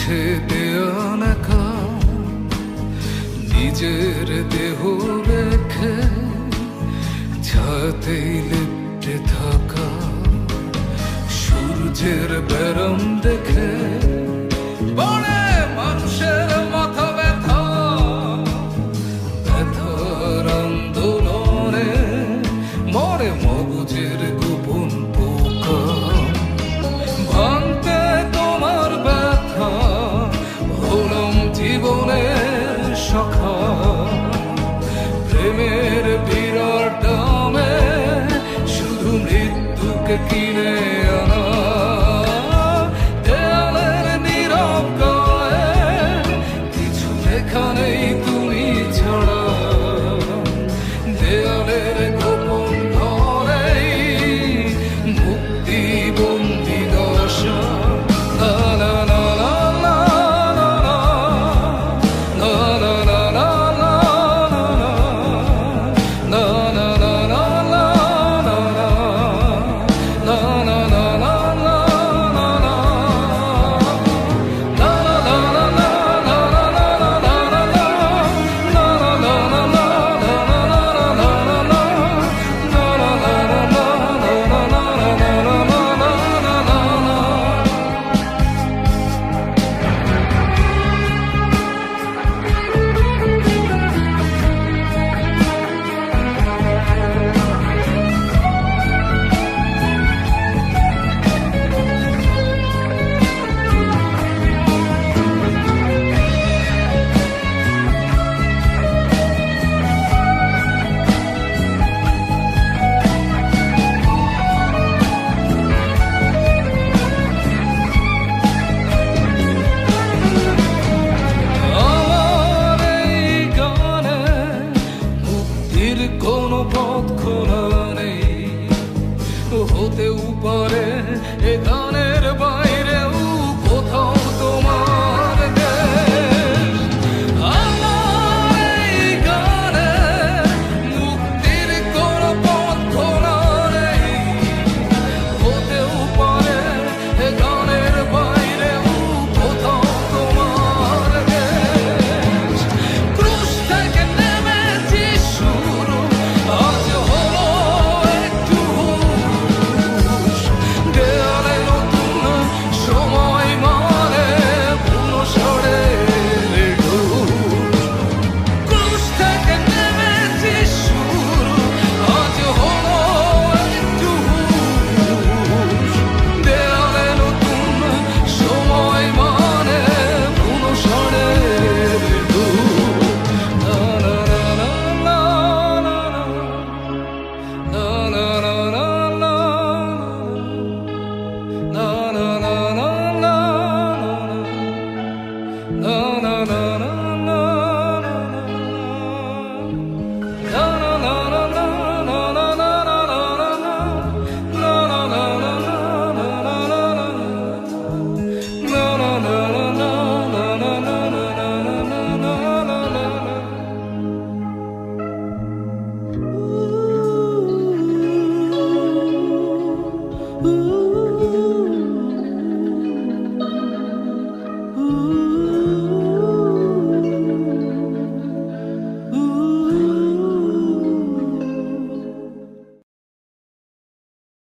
মুছে দেওয়া একা নিজের দেহ রেখে ছায়াতেই লিপ্টে থাকা সূর্যের বেরম দেখে বড়ে মানুষের মাথা ব্যথা ব্যথার আন্দোলনে মরে মগজের গোপন পোকা ভাঙতে তোমার ব্যথা হলাম জীবনের সখা প্রেমের বিরাট দামে শুধু মৃত্যুকে কিনে আনা দেয়ালের নীরব গায়ে কিছু লেখা নেই তুমি ছাড়া দেয়ালের গোপন ঘরেই মুক্তি বন্দি দশা লা লা লা লা লা লা লা লা লা কোনো পথ খোলা নেই হতেও পারে এ গানে